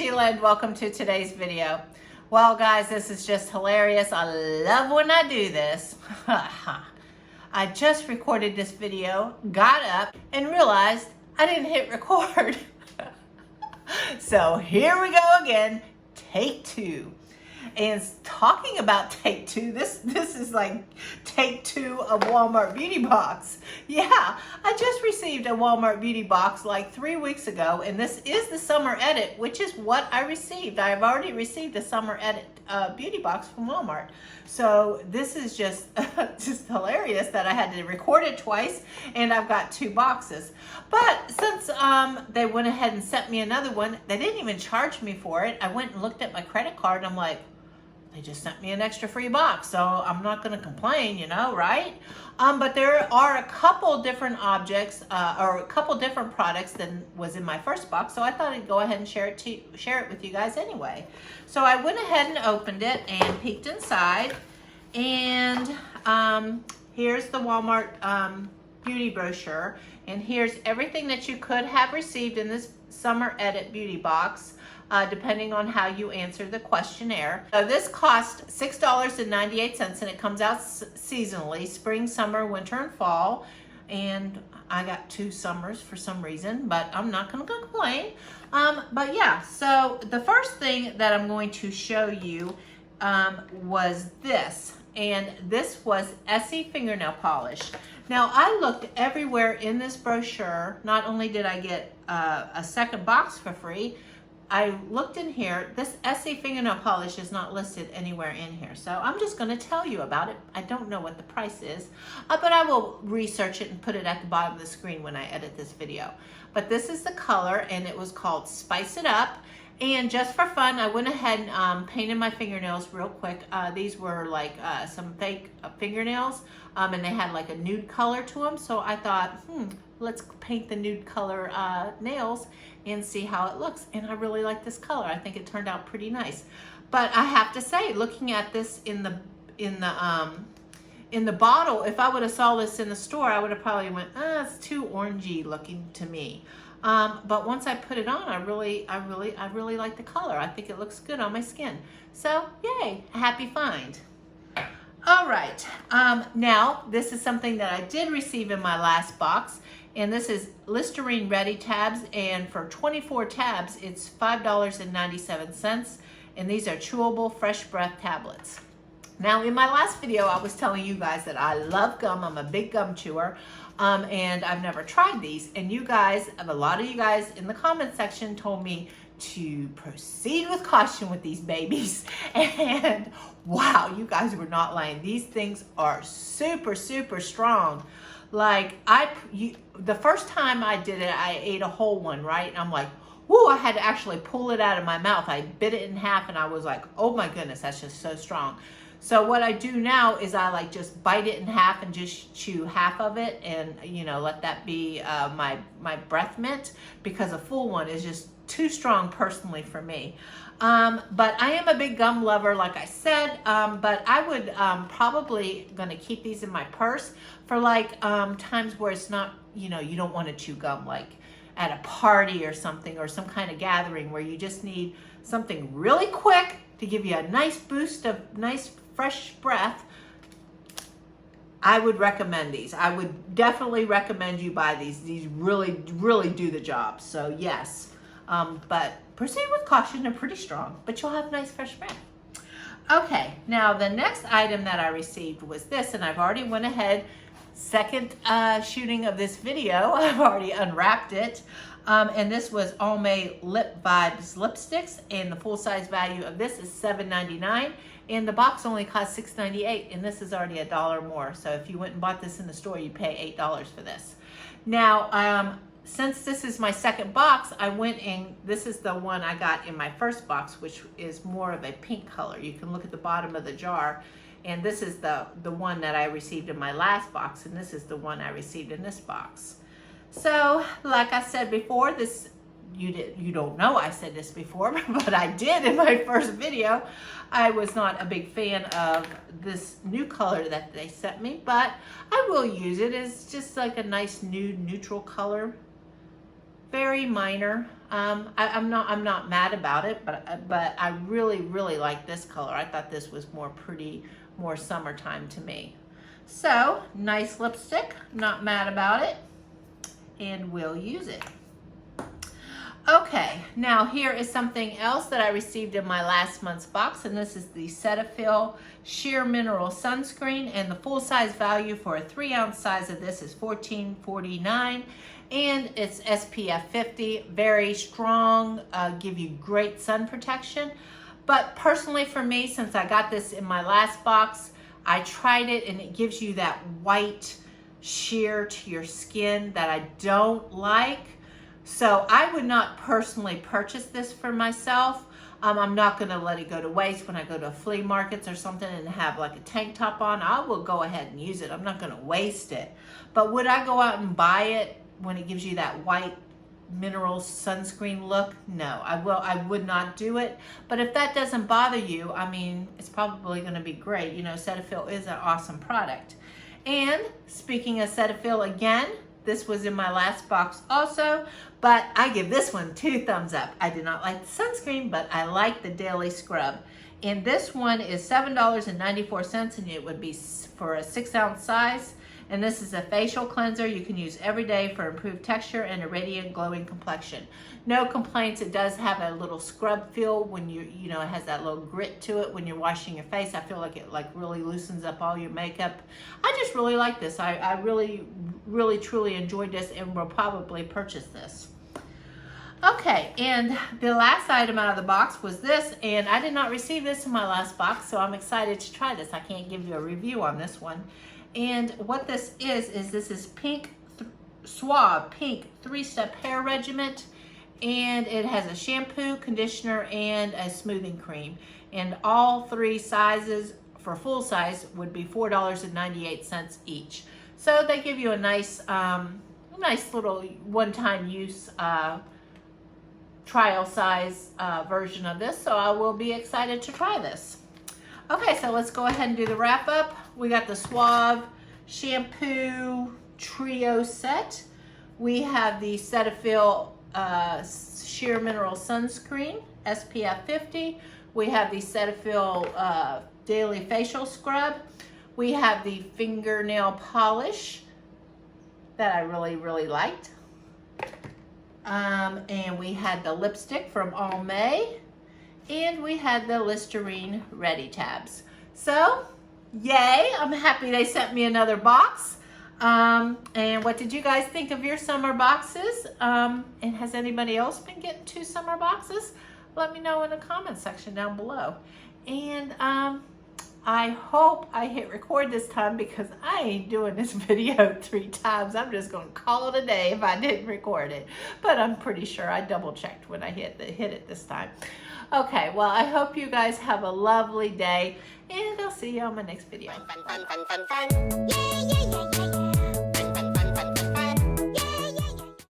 Sheila and welcome to today's video. Well guys, this is just hilarious. I love when I do this. I just recorded this video, got up, and realized I didn't hit record. So here we go again, take two. And talking about take two, this is like take two of Walmart Beauty Box. Yeah, I just received a Walmart Beauty Box like 3 weeks ago, and this is the summer edit, which is what I received. I've already received the summer edit beauty box from Walmart. So this is just just hilarious that I had to record it twice, and I've got 2 boxes. But since they went ahead and sent me another one, they didn't even charge me for it. I went and looked at my credit card, and I'm like, they just sent me an extra free box, so I'm not going to complain, you know, right? But there are a couple different objects or a couple different products than was in my first box, so I thought I'd go ahead and share it with you guys anyway. So I went ahead and opened it and peeked inside, and here's the Walmart beauty brochure, and here's everything that you could have received in this summer edit beauty box. Depending on how you answer the questionnaire. So this cost $6.98 and it comes out seasonally, spring, summer, winter, and fall. And I got 2 summers for some reason, but I'm not gonna complain. But yeah, so the first thing that I'm going to show you was this. And this was Essie fingernail polish. Now I looked everywhere in this brochure. Not only did I get a second box for free, I looked in here. This Essie fingernail polish is not listed anywhere in here. So I'm just going to tell you about it. I don't know what the price is, but I will research it and put it at the bottom of the screen when I edit this video. But this is the color, and it was called Spice It Up. And just for fun, I went ahead and painted my fingernails real quick. These were like some fake fingernails, and they had like a nude color to them. So I thought, let's paint the nude color nails and see how it looks. And I really like this color. I think it turned out pretty nice. But I have to say, looking at this in the bottle, if I would have saw this in the store, I would have probably went, it's too orangey looking to me. But once I put it on, I really like the color. I think it looks good on my skin. So yay, happy find. All right, now this is something that I did receive in my last box, and this is Listerine Ready tabs, and for 24 tabs, it's $5.97, and these are chewable fresh breath tablets. Now, in my last video, I was telling you guys that I love gum. I'm a big gum chewer, and I've never tried these, and you guys, a lot of you guys in the comment section told me to proceed with caution with these babies, and wow, you guys were not lying. These things are super strong. Like the first time I did it, I ate a whole one, right? And I'm like, whoo, I had to actually pull it out of my mouth. I bit it in half, and I was like, oh my goodness, that's just so strong. So what I do now is I like just bite it in half and just chew half of it, and you know, let that be my breath mint, because a full one is just too strong personally for me. But I am a big gum lover, like I said, but I would probably gonna keep these in my purse for like times where it's not, you know, you don't want to chew gum, like at a party or something, or some kind of gathering where you just need something really quick to give you a nice boost of nice fresh breath. I would recommend these. I would definitely recommend you buy these. These really do the job. So yes. But proceed with caution. They're pretty strong, but you'll have nice fresh breath. Okay, now the next item that I received was this, and I've already went ahead, second shooting of this video, I've already unwrapped it. And this was Almay Lip Vibes lipsticks, and the full size value of this is $7.99, and the box only cost $6.98, and this is already $1 more. So if you went and bought this in the store, you pay $8 for this. Now, since this is my second box, I went and this is the one I got in my first box, which is more of a pink color. You can look at the bottom of the jar, and this is the one that I received in my last box, and this is the one I received in this box. So, like I said before, this you don't know I said this before, but I did in my first video. I was not a big fan of this new color that they sent me, but I will use it. It's just like a nice nude neutral color. very minor. I'm not mad about it, but I really like this color. I thought this was more pretty, more summertime to me. So nice lipstick, not mad about it, and we'll use it. Okay, now here is something else that I received in my last month's box, and this is the Cetaphil Sheer Mineral Sunscreen, and the full size value for a 3-ounce size of this is $14.49, and it's SPF 50, very strong, give you great sun protection. But personally for me, since I got this in my last box, I tried it and it gives you that white sheer to your skin that I don't like. So I would not personally purchase this for myself. I'm not gonna let it go to waste when I go to flea markets or something and have like a tank top on. I will go ahead and use it. I'm not gonna waste it. But would I go out and buy it when it gives you that white mineral sunscreen look? No, I would not do it. But if that doesn't bother you, I mean, it's probably gonna be great. You know, Cetaphil is an awesome product. And speaking of Cetaphil again, this was in my last box also, but I give this one 2 thumbs up. I did not like the sunscreen, but I like the daily scrub. And this one is $7.94, and it would be for a 6-ounce size. And this is a facial cleanser you can use every day for improved texture and a radiant glowing complexion. No complaints. It does have a little scrub feel when you know, it has that little grit to it when you're washing your face. I feel like it like really loosens up all your makeup. I just really like this. I really truly enjoyed this and will probably purchase this. Okay, and the last item out of the box was this, and I did not receive this in my last box, so I'm excited to try this. I can't give you a review on this one. And what this is this is Suave Pink 3-step hair regimen, and it has a shampoo, conditioner, and a smoothing cream. And all 3 sizes for full size would be $4.98 each. So they give you a nice little one-time use trial size version of this. So I will be excited to try this. Okay, so let's go ahead and do the wrap up. We got the Suave shampoo trio set. We have the Cetaphil Sheer Mineral Sunscreen, SPF 50. We have the Cetaphil Daily Facial Scrub. We have the fingernail polish that I really liked. And we had the lipstick from Almay. And we had the Listerine Ready tabs. So, yay, I'm happy they sent me another box. And what did you guys think of your summer boxes? And has anybody else been getting 2 summer boxes? Let me know in the comment section down below. And I hope I hit record this time, because I ain't doing this video 3 times. I'm just gonna call it a day if I didn't record it. But I'm pretty sure I double checked when I hit it this time. Okay, well, I hope you guys have a lovely day, and I'll see you on my next video. Fun, fun, fun, fun, fun. Yeah, yeah, yeah, yeah.